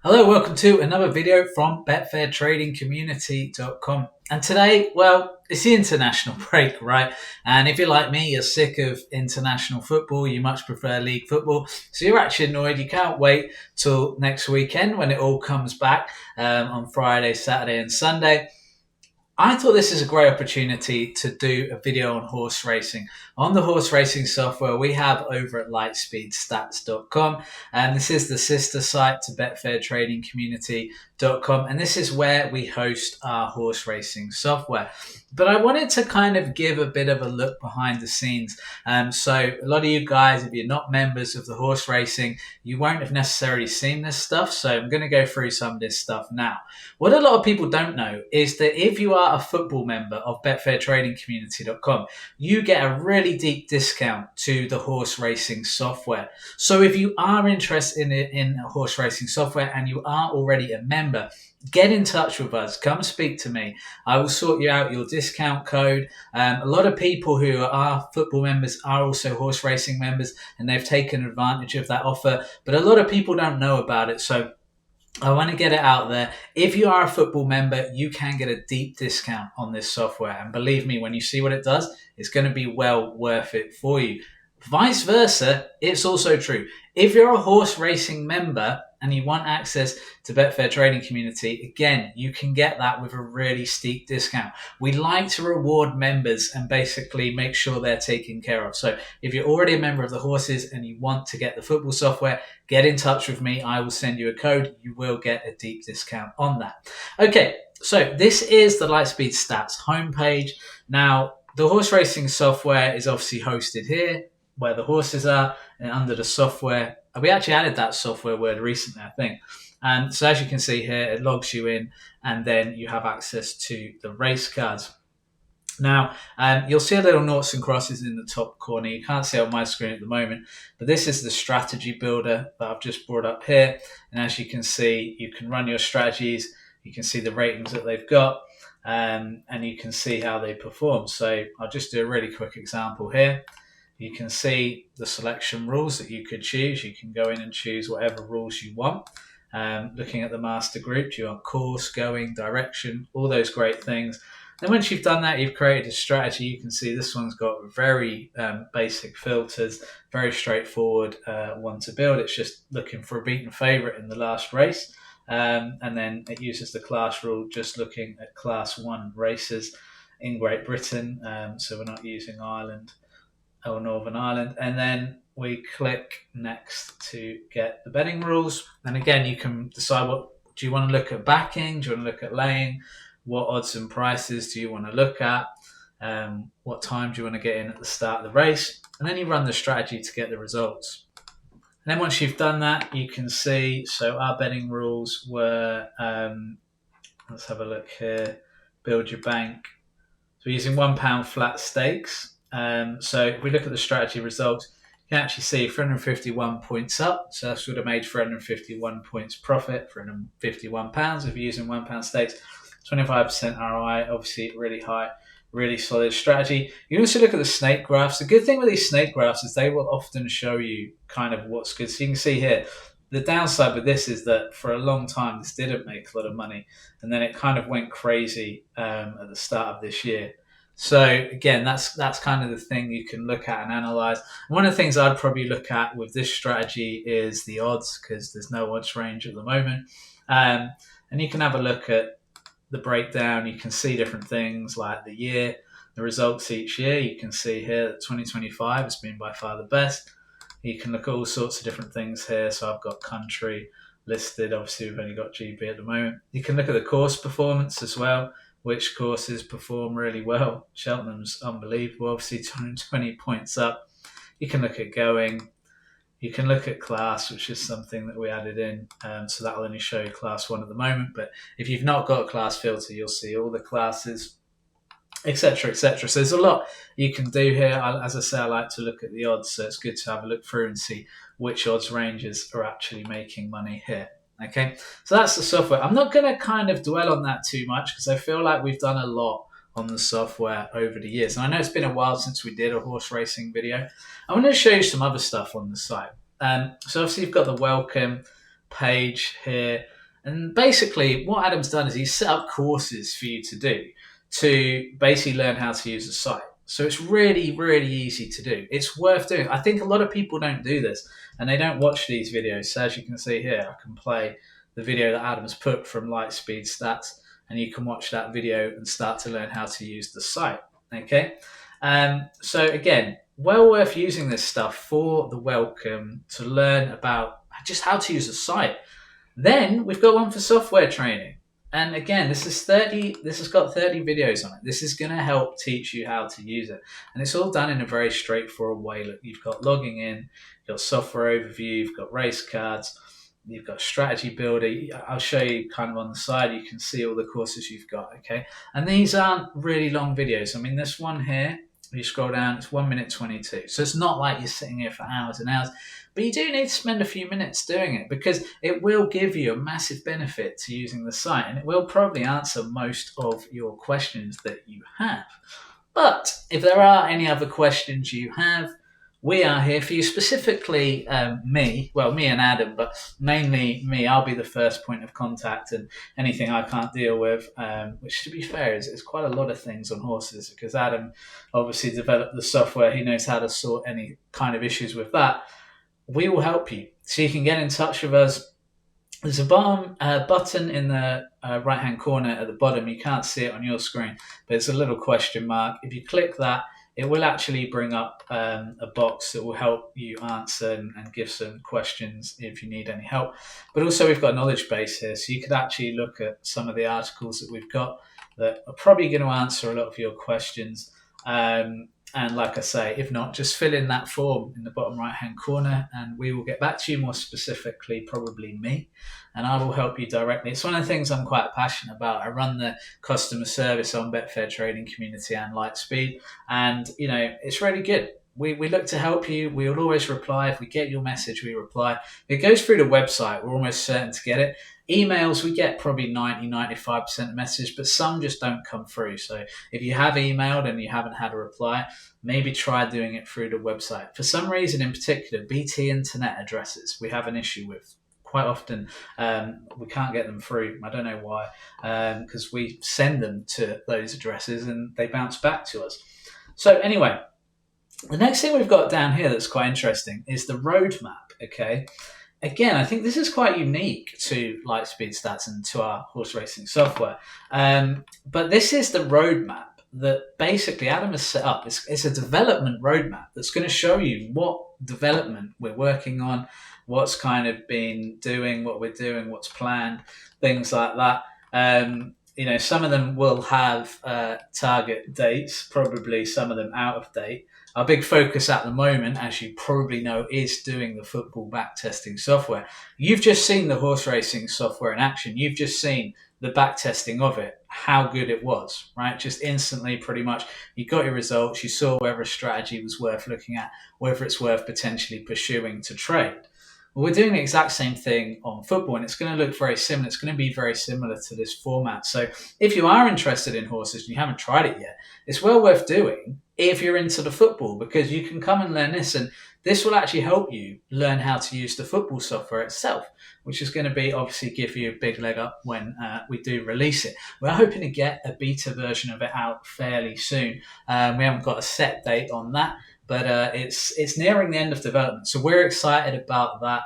Hello, welcome to another video from betfairtradingcommunity.com. And today, well, it's the international break, right? And if you're like me, you're sick of international football, you much prefer league football. So you're actually annoyed, you can't wait till next weekend when it all comes back on Friday, Saturday, and Sunday. I thought this is a great opportunity to do a video on horse racing. On the horse racing software we have over at lightspeedstats.com, and this is the sister site to betfairtradingcommunity.com, and this is where we host our horse racing software. But I wanted to kind of give a bit of a look behind the scenes. So a lot of you guys, if you're not members of the horse racing, you won't have necessarily seen this stuff. So I'm going to go through some of this stuff now. What a lot of people don't know is that if you are a football member of betfairtradingcommunity.com, you get a really deep discount to the horse racing software. So if you are interested in horse racing software and you are already a member, get in touch with us. Come speak to me. I will sort you out your discount code. A lot of people who are football members are also horse racing members, and they've taken advantage of that offer. But a lot of people don't know about it. So I want to get it out there. If you are a football member, you can get a deep discount on this software. And believe me, when you see what it does, it's going to be well worth it for you. Vice versa, it's also true. If you're a horse racing member and you want access to Betfair Trading Community, again, you can get that with a really steep discount. We like to reward members and basically make sure they're taken care of. So if you're already a member of the horses and you want to get the football software, get in touch with me. I will send you a code. You will get a deep discount on that. Okay, so this is the Lightspeed Stats homepage. Now, the horse racing software is obviously hosted here, where the horses are, and under the software, we actually added that software word recently, I think. And so as you can see here, it logs you in, and then you have access to the race cards. Now, you'll see a little noughts and crosses in the top corner. You can't see it on my screen at the moment, but this is the strategy builder that I've just brought up here. And as you can see, you can run your strategies. You can see the ratings that they've got, and you can see how they perform. So I'll just do a really quick example here. You can see the selection rules that you could choose. You can go in and choose whatever rules you want. Looking at the master group, you want course, going, direction, all those great things. Then once you've done that, you've created a strategy. You can see this one's got very basic filters, very straightforward one to build. It's just looking for a beaten favourite in the last race. And then it uses the class rule, just looking at class 1 races in Great Britain. So we're not using Ireland or Northern Ireland, and then we click next to get the betting rules. And again, you can decide, what do you want to look at? Backing? Do you want to look at laying? What odds and prices do you want to look at? What time do you want to get in at the start of the race? And then you run the strategy to get the results. And then once you've done that, you can see, so our betting rules were, let's have a look here, build your bank. So we're using £1 flat stakes. So if we look at the strategy results, you can actually see 351 points up. So that would have made 351 points profit, £351 if you're using £1 stakes. 25% ROI, obviously really high, really solid strategy. You can also look at the snake graphs. The good thing with these snake graphs is they will often show you kind of what's good. So you can see here, the downside with this is that for a long time, this didn't make a lot of money. And then it kind of went crazy at the start of this year. So again, that's kind of the thing you can look at and analyze. One of the things I'd probably look at with this strategy is the odds, because there's no odds range at the moment. And you can have a look at the breakdown. You can see different things like the year, the results each year. You can see here that 2025 has been by far the best. You can look at all sorts of different things here. So I've got country listed. Obviously, we've only got GB at the moment. You can look at the course performance as well. Which courses perform really well. Cheltenham's unbelievable, obviously 220 points up. You can look at going. You can look at class, which is something that we added in. So that will only show you class 1 at the moment. But if you've not got a class filter, you'll see all the classes, etc., etc. So there's a lot you can do here. As I say, I like to look at the odds. So it's good to have a look through and see which odds ranges are actually making money here. Okay, so that's the software. I'm not going to kind of dwell on that too much because I feel like we've done a lot on the software over the years. And I know it's been a while since we did a horse racing video. I'm going to show you some other stuff on the site. So obviously you've got the welcome, page here. And basically what Adam's done is he's set up courses for you to do to basically learn how to use the site. So it's really, really easy to do. It's worth doing. I think a lot of people don't do this and they don't watch these videos. So as you can see here, I can play the video that Adam's put from Lightspeed Stats, and you can watch that video and start to learn how to use the site. Okay. So again, well worth using this stuff for the welcome to learn about just how to use the site. Then we've got one for software training. And again, this has got 30 videos on it. This is going to help teach you how to use it. And it's all done in a very straightforward way. Look, you've got logging in, you've got software overview, you've got race cards, you've got strategy builder. I'll show you kind of on the side. You can see all the courses you've got, okay? And these aren't really long videos. I mean, this one here, if you scroll down, it's 1 minute 22. So it's not like you're sitting here for hours and hours. But you do need to spend a few minutes doing it because it will give you a massive benefit to using the site, and it will probably answer most of your questions that you have. But if there are any other questions you have, we are here for you, specifically me and Adam, but mainly me. I'll be the first point of contact, and anything I can't deal with, which to be fair is quite a lot of things on horses, because Adam obviously developed the software. He knows how to sort any kind of issues with that. We will help you. So you can get in touch with us. There's a button in the right-hand corner at the bottom. You can't see it on your screen, but it's a little question mark. If you click that, it will actually bring up a box that will help you answer and give some questions if you need any help. But also we've got a knowledge base here, so you could actually look at some of the articles that we've got that are probably going to answer a lot of your questions. And like I say, if not, just fill in that form in the bottom right-hand corner and we will get back to you, more specifically, probably me, and I will help you directly. It's one of the things I'm quite passionate about. I run the customer service on Betfair Trading Community and Lightspeed, and, you know, it's really good. We look to help you. We will always reply. If we get your message, we reply. If it goes through the website, we're almost certain to get it. Emails, we get probably 90-95% of messages, but some just don't come through. So if you have emailed and you haven't had a reply, maybe try doing it through the website. For some reason in particular, BT internet addresses we have an issue with. Quite often we can't get them through. I don't know why, because we send them to those addresses and they bounce back to us. So anyway, the next thing we've got down here that's quite interesting is the roadmap, okay? Again, I think this is quite unique to Lightspeed Stats and to our horse racing software. But this is the roadmap that basically Adam has set up. It's a development roadmap that's going to show you what development we're working on, what's kind of been doing, what we're doing, what's planned, things like that. You know, some of them will have target dates, probably some of them out of date. Our big focus at the moment, as you probably know, is doing the football backtesting software. You've just seen the horse racing software in action. You've just seen the backtesting of it, how good it was, right? Just instantly, pretty much, you got your results. You saw whether a strategy was worth looking at, whether it's worth potentially pursuing to trade. Well, we're doing the exact same thing on football, and it's going to look very similar. It's going to be very similar to this format. So if you are interested in horses and you haven't tried it yet, it's well worth doing if you're into the football, because you can come and learn this, and this will actually help you learn how to use the football software itself, which is going to be obviously give you a big leg up when we do release it. We're hoping to get a beta version of it out fairly soon. We haven't got a set date on that, but it's nearing the end of development, so we're excited about that.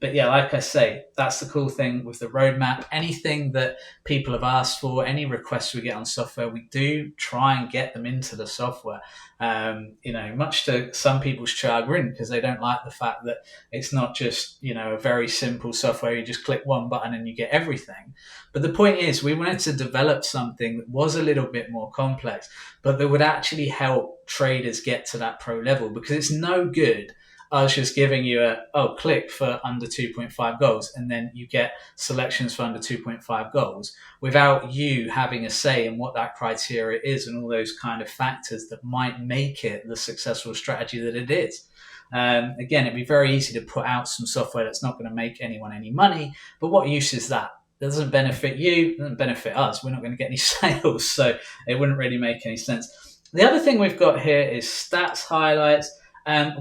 But yeah, like I say, that's the cool thing with the roadmap. Anything that people have asked for, any requests we get on software, we do try and get them into the software. You know, much to some people's chagrin, because they don't like the fact that it's not just, you know, a very simple software. You just click one button and you get everything. But the point is, we wanted to develop something that was a little bit more complex, but that would actually help traders get to that pro level, because it's no good I was just giving you click for under 2.5 goals, and then you get selections for under 2.5 goals without you having a say in what that criteria is and all those kind of factors that might make it the successful strategy that it is. Again, it'd be very easy to put out some software that's not going to make anyone any money, but what use is that? It doesn't benefit you, it doesn't benefit us. We're not going to get any sales, so it wouldn't really make any sense. The other thing we've got here is stats highlights.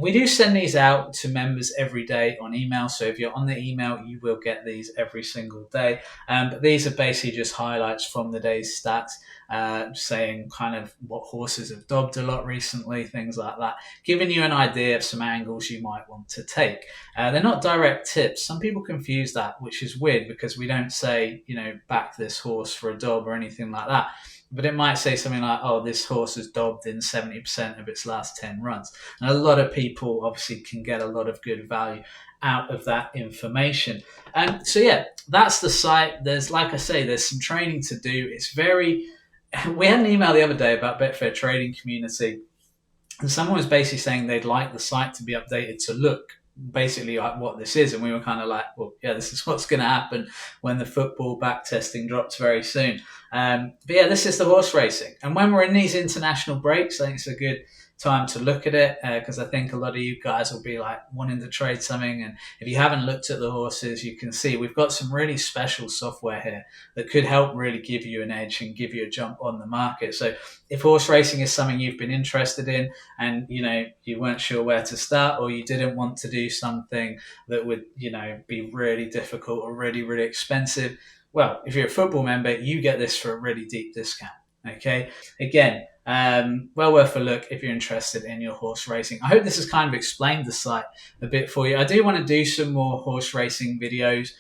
We do send these out to members every day on email. So if you're on the email, you will get these every single day. But these are basically just highlights from the day's stats, saying kind of what horses have dobbed a lot recently, things like that, giving you an idea of some angles you might want to take. They're not direct tips. Some people confuse that, which is weird because we don't say, back this horse for a dob or anything like that. But it might say something like, oh, this horse has dobbed in 70% of its last 10 runs. And a lot of people obviously can get a lot of good value out of that information. So, yeah, that's the site. There's, like I say, there's some training to do. It's very. We had an email the other day about Betfair trading community, and someone was basically saying they'd like the site to be updated to look basically like what this is. And we were kind of like, well, yeah, this is what's going to happen when the football back testing drops very soon. But yeah, this is the horse racing. And when we're in these international breaks, I think it's a good time to look at it, because I think a lot of you guys will be like wanting to trade something. And if you haven't looked at the horses, you can see we've got some really special software here that could help really give you an edge and give you a jump on the market. So if horse racing is something you've been interested in, and you weren't sure where to start, or you didn't want to do something that would be really difficult or really, really expensive, well, if you're a football member, you get this for a really deep discount. Okay, again, well worth a look if you're interested in your horse racing. I hope this has kind of explained the site a bit for you. I do want to do some more horse racing videos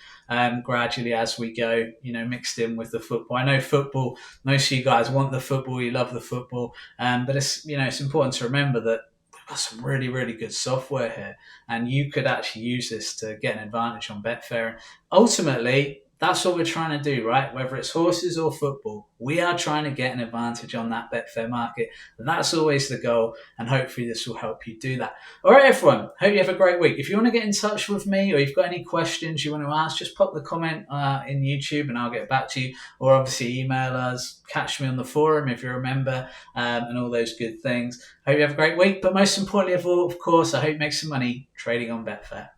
gradually as we go, mixed in with the football. I know football, most of you guys want the football, you love the football, but it's important to remember that we've got some really, really good software here, and you could actually use this to get an advantage on Betfair. Ultimately, that's what we're trying to do, right? Whether it's horses or football, we are trying to get an advantage on that Betfair market. That's always the goal, and hopefully this will help you do that. All right, everyone, hope you have a great week. If you want to get in touch with me, or you've got any questions you want to ask, just pop the comment in YouTube and I'll get back to you. Or obviously email us, catch me on the forum if you're a member, and all those good things. Hope you have a great week, but most importantly of all, of course, I hope you make some money trading on Betfair.